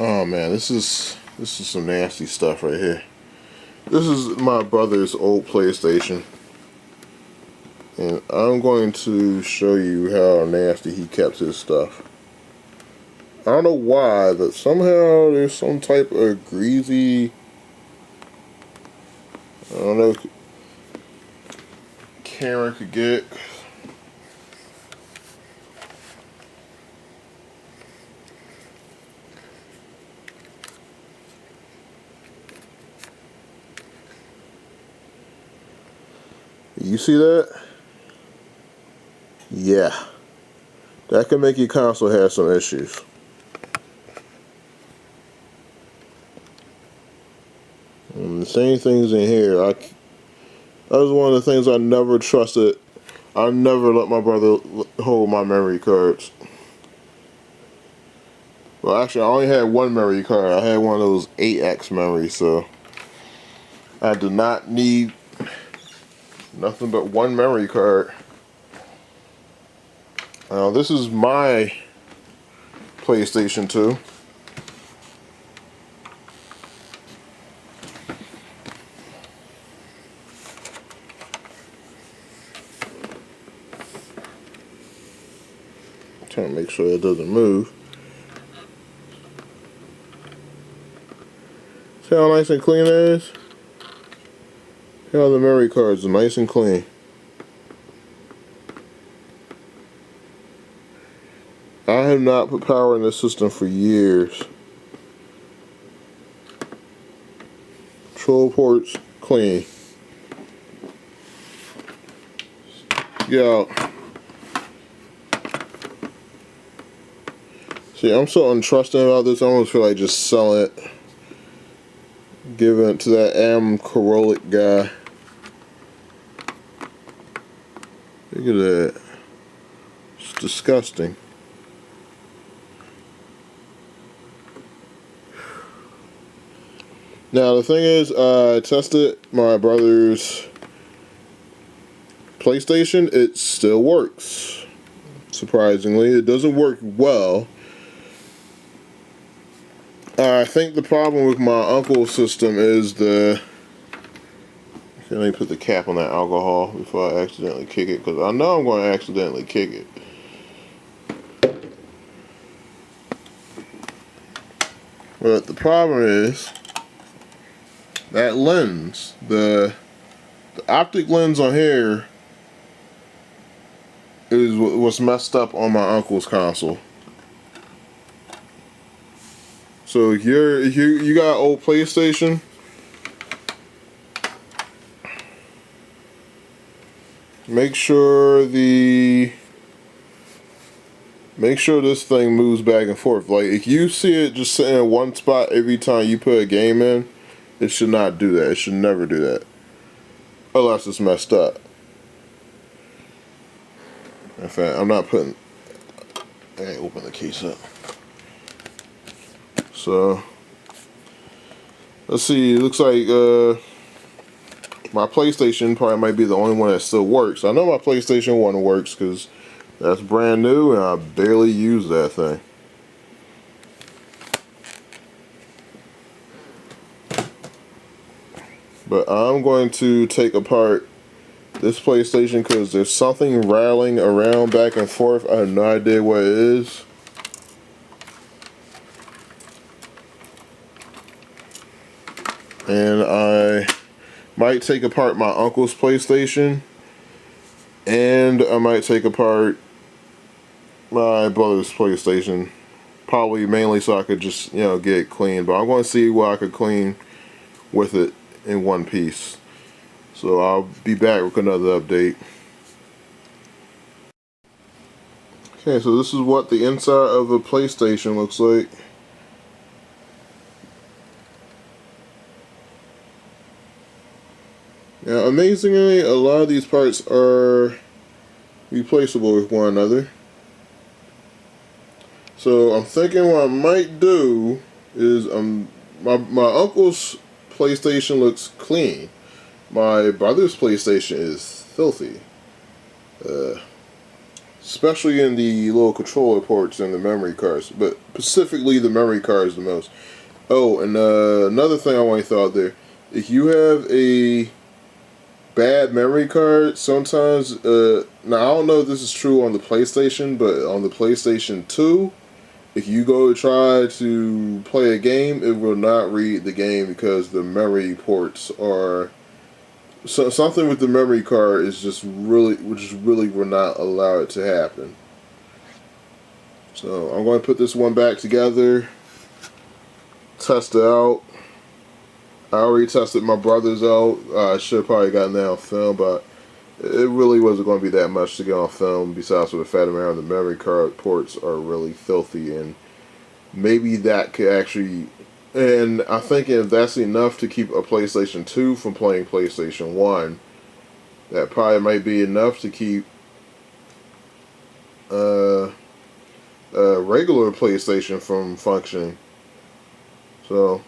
Oh man, this is some nasty stuff right here. This is my brother's old PlayStation, and I'm going to show you how nasty he kept his stuff. I don't know why, but somehow there's some type of greasy, I don't know, camera could get. You see that? Yeah. That can make your console have some issues. And the same things in here. That was one of the things I never trusted. I never let my brother hold my memory cards. Well, actually, I only had one memory card. I had one of those 8X memories, so I did not need nothing but one memory card. Now, this is my PlayStation 2. Trying to make sure it doesn't move. See how nice and clean it is? See how the memory cards are nice and clean. I have not put power in this system for years. Control ports clean. Yeah. See, I'm so untrusting about this. I almost feel like just selling it, giving it to that Corolic guy. Look at that. It's disgusting. Now the thing is, I tested my brother's PlayStation. It still works. Surprisingly, it doesn't work well. I think the problem with my uncle's system is the... Let me put the cap on that alcohol before I accidentally kick it, because I know I'm going to accidentally kick it. But the problem is that lens, the optic lens on here is what's messed up on my uncle's console. So if you got an old PlayStation, make sure this thing moves back and forth. Like if you see it just sitting in one spot every time you put a game in, it should not do that. It should never do that, unless it's messed up. In fact, I'm not putting. I ain't open the case up. So let's see. It looks like my PlayStation probably might be the only one that still works. I know my PlayStation 1 works because that's brand new and I barely use that thing. But I'm going to take apart this PlayStation because there's something rattling around back and forth. I have no idea what it is. And I might take apart my uncle's PlayStation, and I might take apart my brother's PlayStation, probably mainly so I could just, get it clean. But I'm going to see what I could clean with it in one piece. So I'll be back with another update. Okay, so this is what the inside of a PlayStation looks like. Now, amazingly, a lot of these parts are replaceable with one another. So I'm thinking what I might do is my uncle's PlayStation looks clean. My brother's PlayStation is filthy. especially in the little controller ports and the memory cards, but specifically the memory cards the most. Oh, and another thing I want to throw out there: if you have a bad memory card, sometimes now I don't know if this is true on the PlayStation, but on the PlayStation 2, if you go to try to play a game, it will not read the game because the memory ports are something with the memory card is just really, which really will not allow it to happen. So I'm going to put this one back together, test it out. I already tested my brother's out. I should have probably gotten that on film, but it really wasn't going to be that much to get on film. Besides, with the fact of the memory card ports are really filthy, and maybe that could actually. And I think if that's enough to keep a PlayStation 2 from playing PlayStation 1, that probably might be enough to keep a regular PlayStation from functioning. So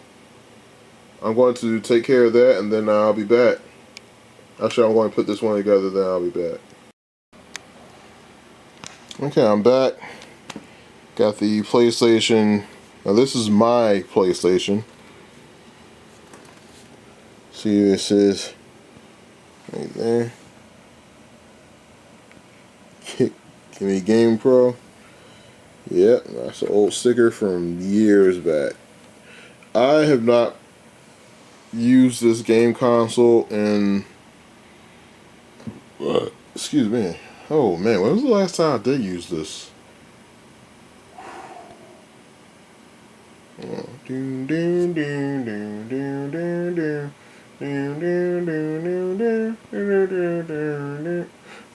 I'm going to take care of that, and then I'll be back. Actually, I'm going to put this one together, then I'll be back. Okay, I'm back. Got the PlayStation. Now this is my PlayStation. See what it says right there. Give me Game Pro. Yep, that's an old sticker from years back. I have not used this game console in excuse me. Oh man, when was the last time I did use this?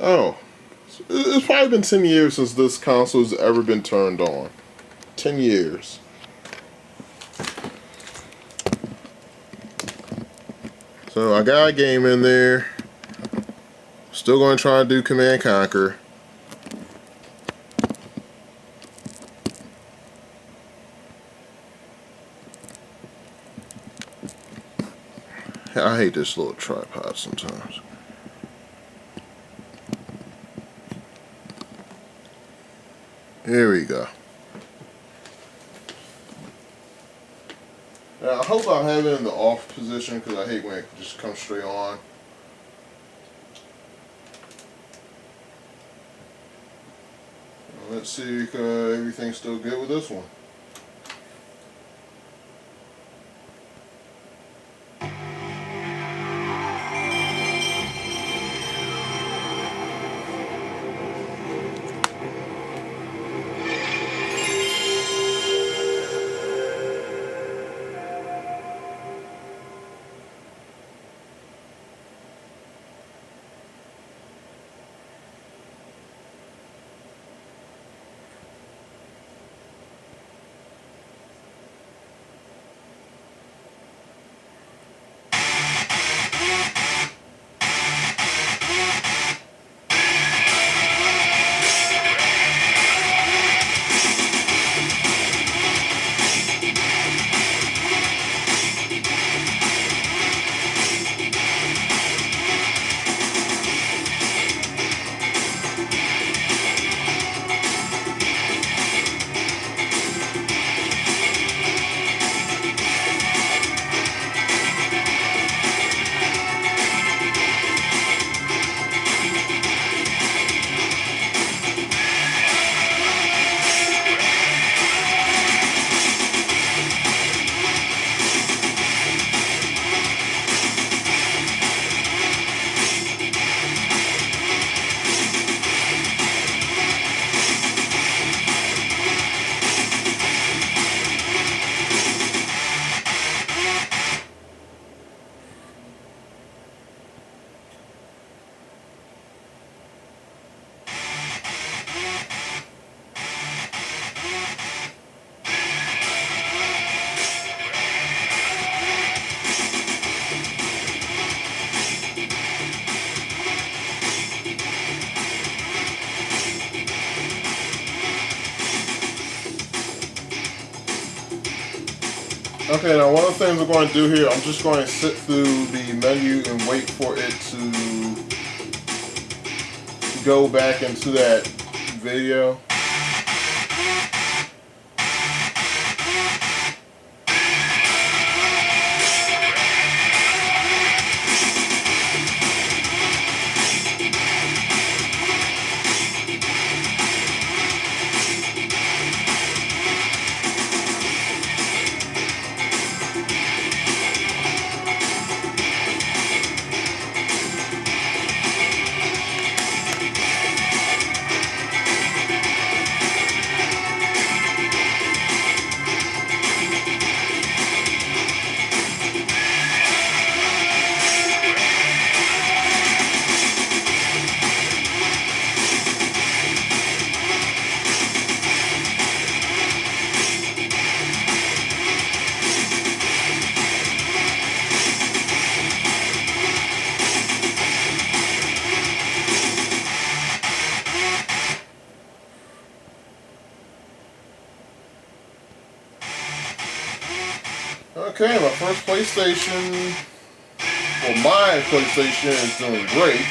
Oh, it's probably been 10 years since this console has ever been turned on. 10 years. So I got a game in there. Still going to try and do Command Conquer. I hate this little tripod sometimes. Here we go. Now I hope I have it in the off position because I hate when it just comes straight on. Let's see if everything's still good with this one. Okay, now one of the things we're going to do here, I'm just going to sit through the menu and wait for it to go back into that video. Okay, my first PlayStation, well, my PlayStation is doing great.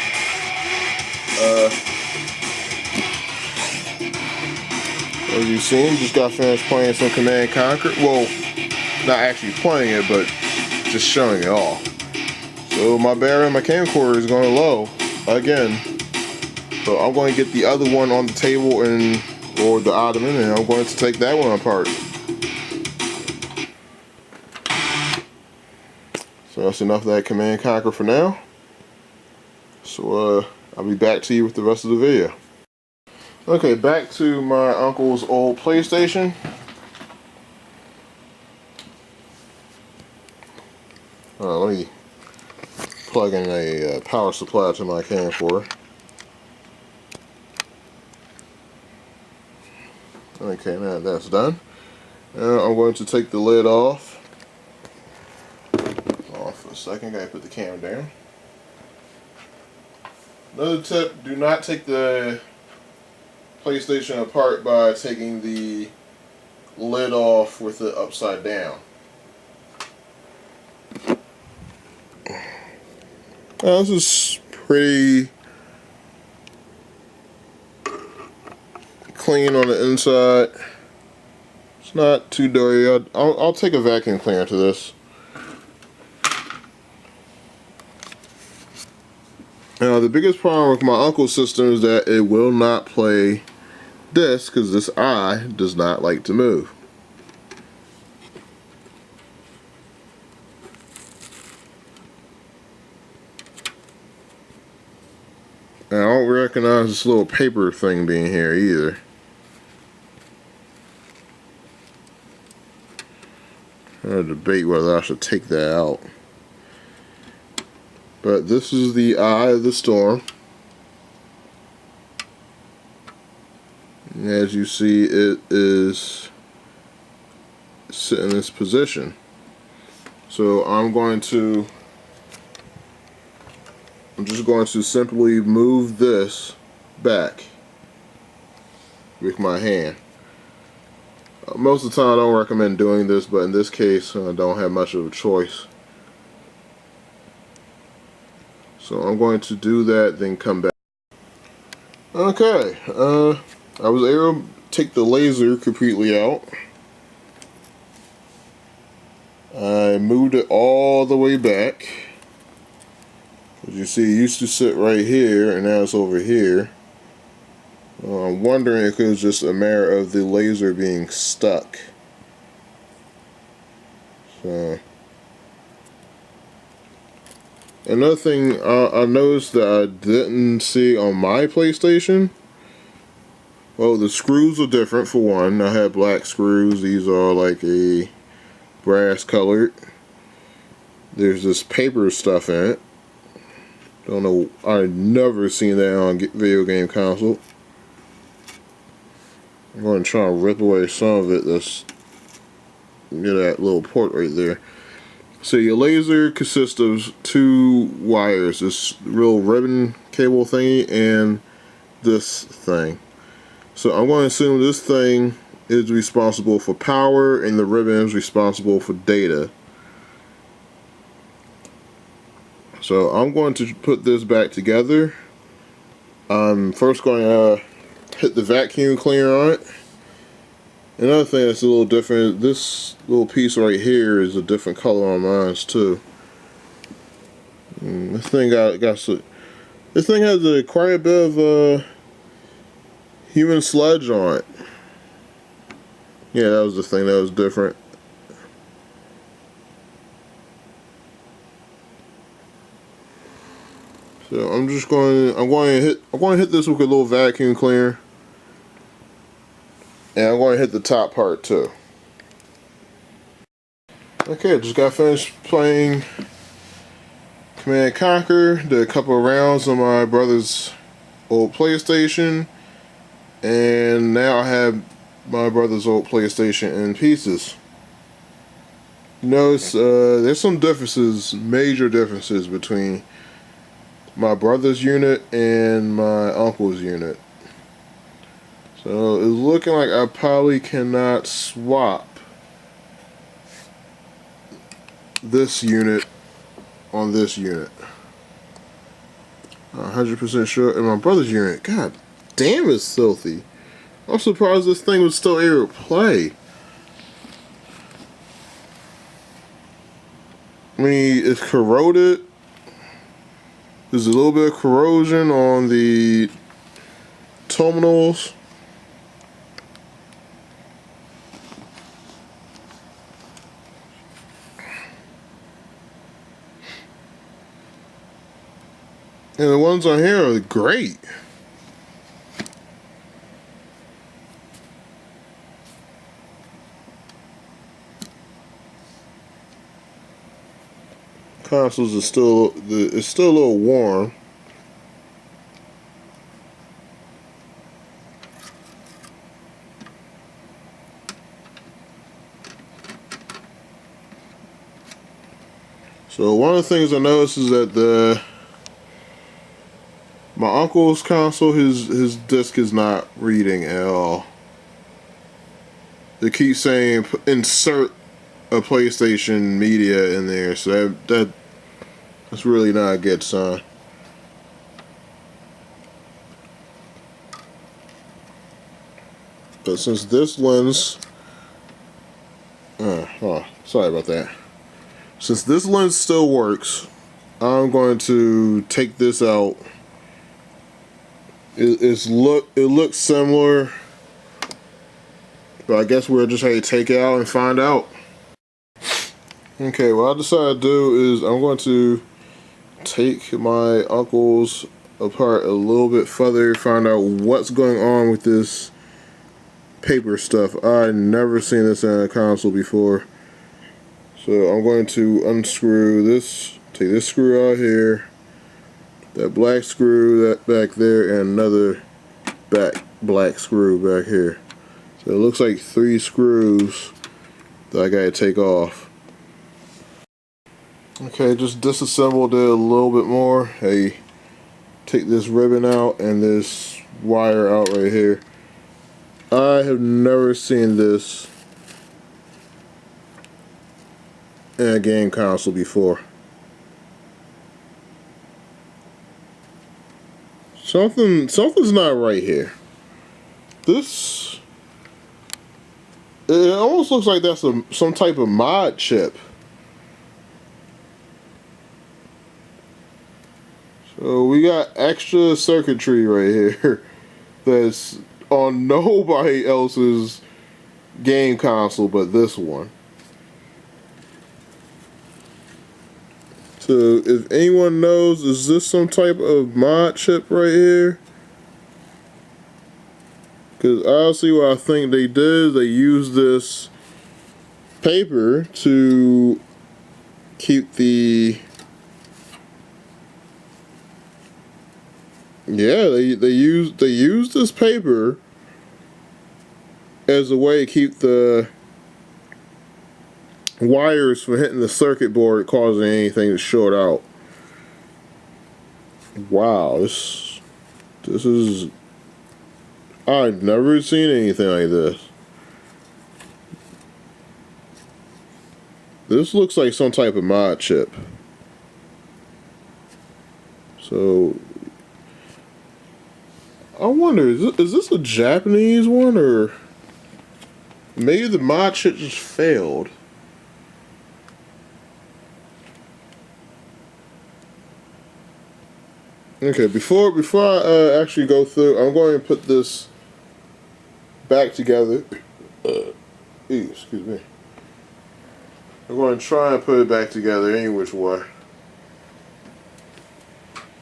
As you've seen, just got finished playing some Command & Conquer. Well, not actually playing it, but just showing it off. So my battery in my camcorder is going low again. So I'm going to get the other one on the table or the ottoman, and I'm going to take that one apart. So that's enough of that Command & Conquer for now. So I'll be back to you with the rest of the video. Okay, back to my uncle's old PlayStation. Let me plug in a power supply to my camcorder. Okay, now that's done. I'm going to take the lid off. For a second, gotta put the camera down. Another tip, do not take the PlayStation apart by taking the lid off with it upside down. This is pretty clean on the inside. It's not too dirty. I'll take a vacuum cleaner to this. Now, the biggest problem with my uncle's system is that it will not play disc because this eye does not like to move. And I don't recognize this little paper thing being here either. I'm going to debate whether I should take that out. But this is the eye of the storm. And as you see, it is sitting in this position. So I'm just going to simply move this back with my hand. Most of the time I don't recommend doing this, but in this case I don't have much of a choice. So I'm going to do that, then come back. Okay, I was able to take the laser completely out. I moved it all the way back. As you see, it used to sit right here, and now it's over here. I'm wondering if it was just a matter of the laser being stuck. So, another thing I noticed that I didn't see on my PlayStation, well, the screws are different for one. I have black screws. These are like a brass colored. There's this paper stuff in it. Don't know, I've never seen that on video game console. I'm going to try and rip away some of it. That's, get that little port right there. So your laser consists of two wires, this real ribbon cable thingy and this thing. So I'm going to assume this thing is responsible for power and the ribbon is responsible for data. So I'm going to put this back together. I'm first going to hit the vacuum cleaner on it. Another thing that's a little different, this little piece right here is a different color on mine too. This thing this thing has quite a bit of human sludge on it. Yeah, that was the thing that was different. So I'm going to hit this with a little vacuum cleaner. And I'm going to hit the top part too. Okay, just got finished playing Command & Conquer. Did a couple of rounds on my brother's old PlayStation. And now I have my brother's old PlayStation in pieces. Notice there's some differences, major differences between my brother's unit and my uncle's unit. So it's looking like I probably cannot swap this unit on this unit. 100% sure. And my brother's unit, god damn, it's filthy. I'm surprised this thing was still able to play. I mean, it's corroded. There's a little bit of corrosion on the terminals. And the ones on here are great. Consoles are still, it's still a little warm. So one of the things I noticed is that my uncle's console, his disc is not reading at all. They keep saying insert a PlayStation media in there, so that's really not a good sign. But since this lens, sorry about that. Since this lens still works, I'm going to take this out. It looks similar, but I guess we'll just have to take it out and find out. Okay, what I decided to do is I'm going to take my uncle's apart a little bit further, find out what's going on with this paper stuff. I've never seen this in a console before. So I'm going to unscrew this, take this screw out here, that black screw that back there, and another black screw back here. So it looks like 3 screws that I gotta take off. Okay, just disassembled it a little bit more. Hey, take this ribbon out and this wire out right here. I have never seen this in a game console before. Something's not right here. This, it almost looks like that's some type of mod chip. So we got extra circuitry right here that's on nobody else's game console but this one. So if anyone knows, is this some type of mod chip right here? Because honestly what I think they did is they used this paper to keep the... Yeah, they used this paper as a way to keep the wires from hitting the circuit board, causing anything to short out. Wow, this is, I've never seen anything like this. This looks like some type of mod chip. So I wonder, is this a Japanese one, or maybe the mod shit just failed? Okay, before I actually go through, I'm going to put this back together. Excuse me. I'm going to try and put it back together any which way.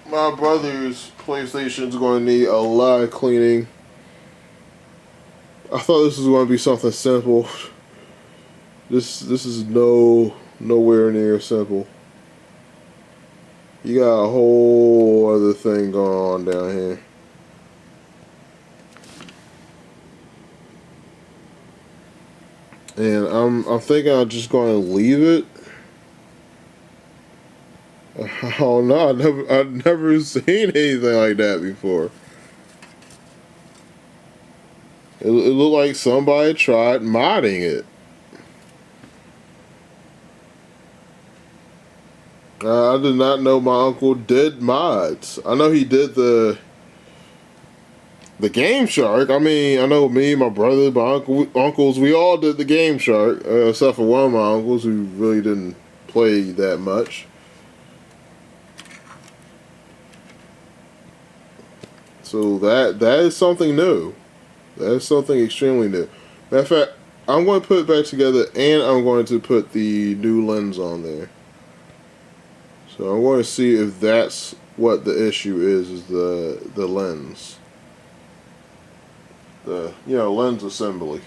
My brother's PlayStation's going to need a lot of cleaning. I thought this was going to be something simple. This is nowhere near simple. You got a whole other thing going on down here. And I'm thinking I'm just going to leave it. Oh no, I've never seen anything like that before. It looked like somebody tried modding it. I did not know my uncle did mods. I know he did the Game Shark. I mean, I know me, my brother, my uncles, we all did the Game Shark, except for one of my uncles who really didn't play that much. So that is something new. That is something extremely new. Matter of fact, I'm going to put it back together, and I'm going to put the new lens on there. So I'm going to see if that's what the issue is the lens. The lens assembly.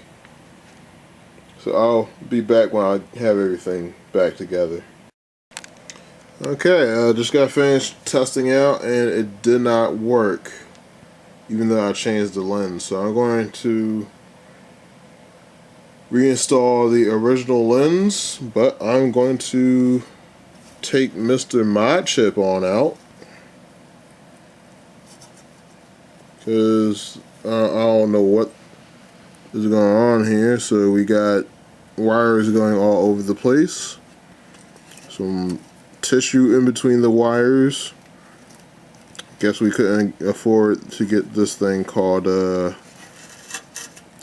So I'll be back when I have everything back together. Okay, I just got finished testing out, and it did not work, even though I changed the lens. So I'm going to reinstall the original lens, but I'm going to take Mr. Mod Chip on out, because I don't know what is going on here. So we got wires going all over the place, some tissue in between the wires. Guess we couldn't afford to get this thing called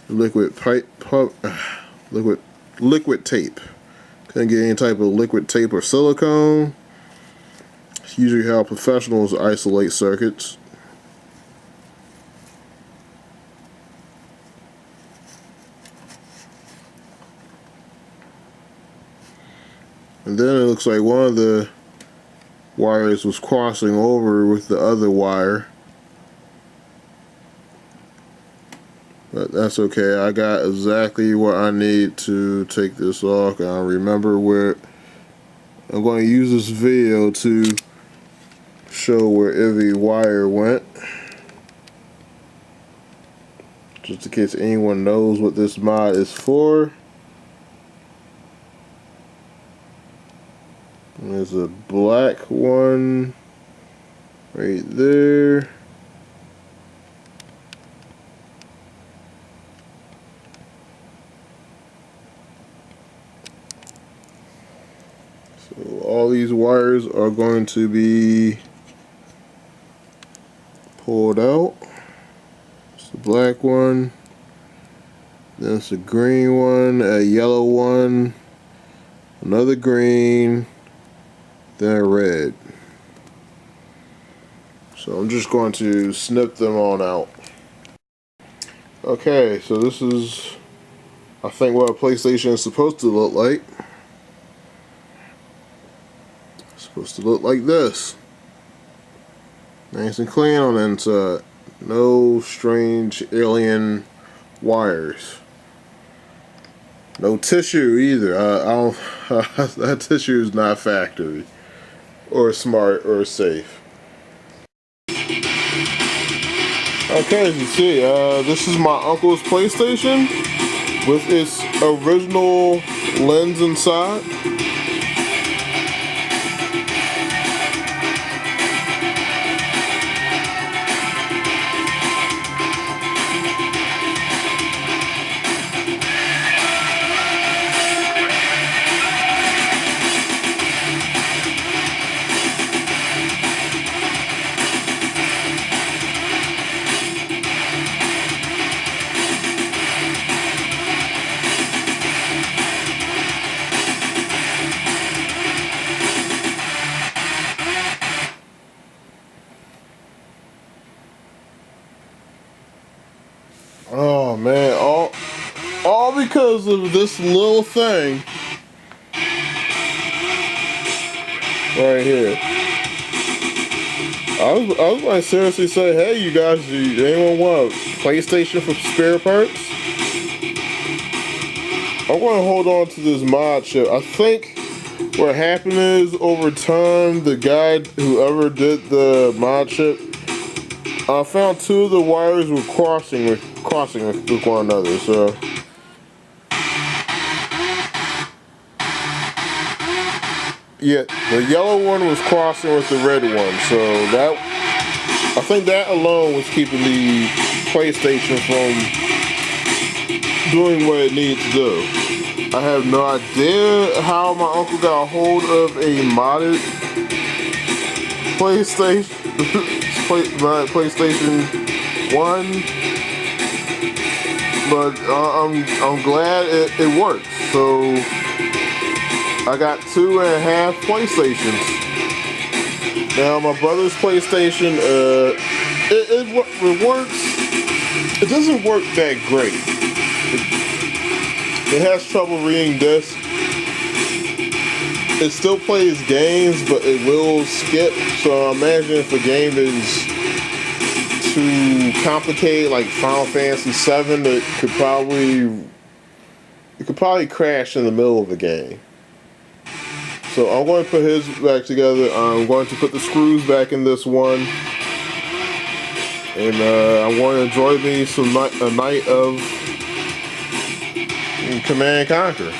liquid tape. Couldn't get any type of liquid tape or silicone. It's usually how professionals isolate circuits. And then it looks like one of the wires was crossing over with the other wire. But that's okay. I got exactly what I need to take this off. And I remember where I'm going to use this video to show where every wire went. Just in case anyone knows what this mod is for. And there's a black one right there. So all these wires are going to be pulled out. It's the black one. Then it's a green one, a yellow one, another green, then a red. So I'm just going to snip them on out. Okay, so this is, I think, what a PlayStation is supposed to look like. It's supposed to look like this. Nice and clean on the inside. No strange alien wires. No tissue either. I don't. That tissue is not factory, or smart, or safe. Okay, as you see, this is my uncle's PlayStation with its original lens inside. Oh man, all because of this little thing right here. I was going to seriously say, hey, you guys, do anyone want a PlayStation for spare parts? I'm going to hold on to this mod chip. I think what happened is over time, the guy, whoever did the mod chip, I found two of the wires were crossing with one another. So yeah, the yellow one was crossing with the red one. So I think that alone was keeping the PlayStation from doing what it needs to do. I have no idea how my uncle got a hold of a modded PlayStation, PlayStation 1, but I'm glad it works. So I got 2.5 PlayStations. Now my brother's PlayStation, it works. It doesn't work that great. It has trouble reading discs. It still plays games, but it will skip. So imagine if a game is too complicated, like Final Fantasy VII, it could probably crash in the middle of the game. So I'm going to put his back together. I'm going to put the screws back in this one, and I want to enjoy me a night of Command and Conquer.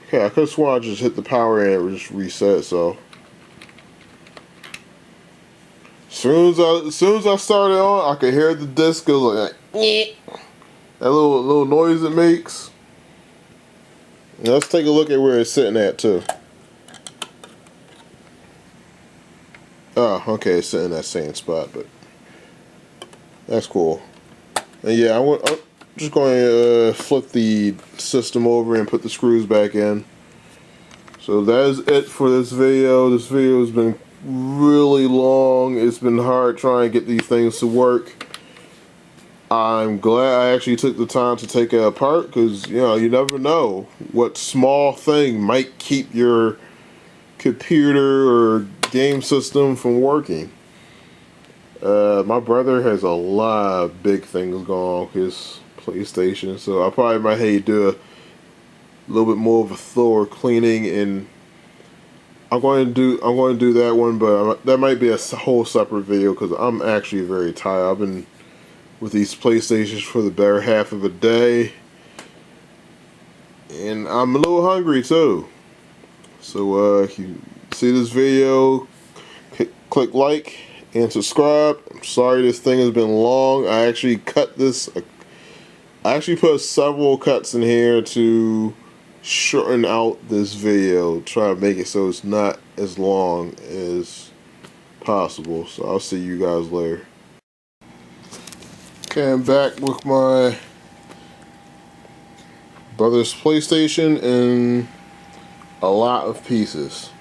Okay, I could have sworn I just hit the power and it just reset. So as soon as I started on, I could hear the disc go like that little noise it makes. And let's take a look at where it's sitting at too. Oh, okay, it's sitting in that same spot, but that's cool. And yeah, I'm just going to flip the system over and put the screws back in. So that is it for this video. This video has been really long. It's been hard trying to get these things to work. I'm glad I actually took the time to take it apart, because you never know what small thing might keep your computer or game system from working. My brother has a lot of big things going on with his PlayStation, so I probably might do a little bit more of a thorough cleaning, and I'm going to do that one, but that might be a whole separate video because I'm actually very tired. I've been with these PlayStations for the better half of a day, and I'm a little hungry too. So if you see this video, click like and subscribe. I'm sorry this thing has been long. I actually cut this. I actually put several cuts in here to shorten out this video, try to make it so it's not as long as possible. So I'll see you guys later. Okay, I'm back with my brother's PlayStation in a lot of pieces.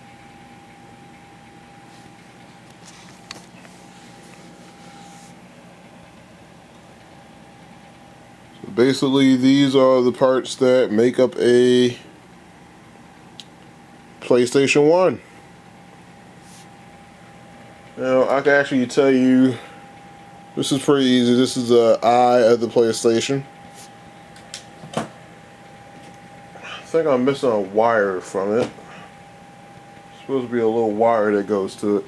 So basically, these are the parts that make up a PlayStation 1. Now, I can actually tell you, this is pretty easy. This is the eye of the PlayStation. I think I'm missing a wire from it. It's supposed to be a little wire that goes to it.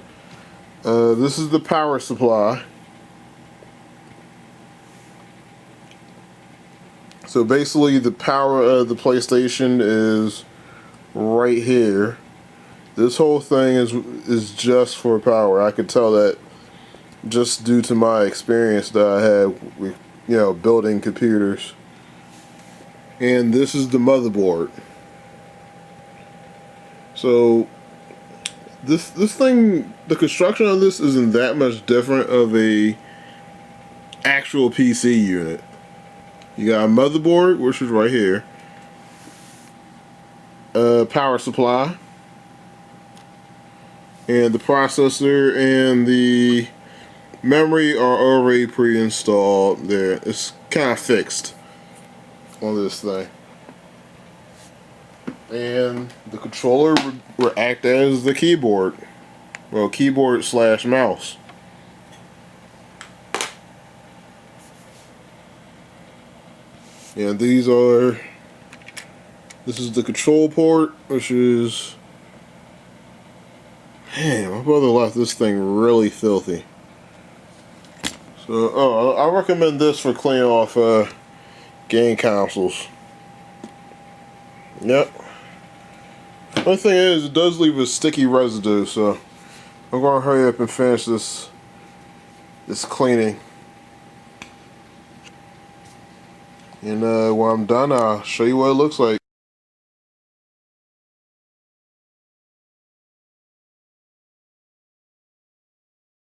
This is the power supply. So basically, the power of the PlayStation is right here. This whole thing is just for power. I could tell that just due to my experience that I had with building computers. And this is the motherboard. So this thing, the construction of this isn't that much different of a actual PC unit. You got a motherboard, which is right here. power supply, and the processor and the memory are already pre-installed there. It's kind of fixed on this thing. And the controller would act as the keyboard. Well, keyboard slash mouse. And this is the control port, which is, man, my brother left this thing really filthy. So, I recommend this for cleaning off game consoles. Yep. One thing is, it does leave a sticky residue, so I'm gonna hurry up and finish this cleaning. And when I'm done, I'll show you what it looks like.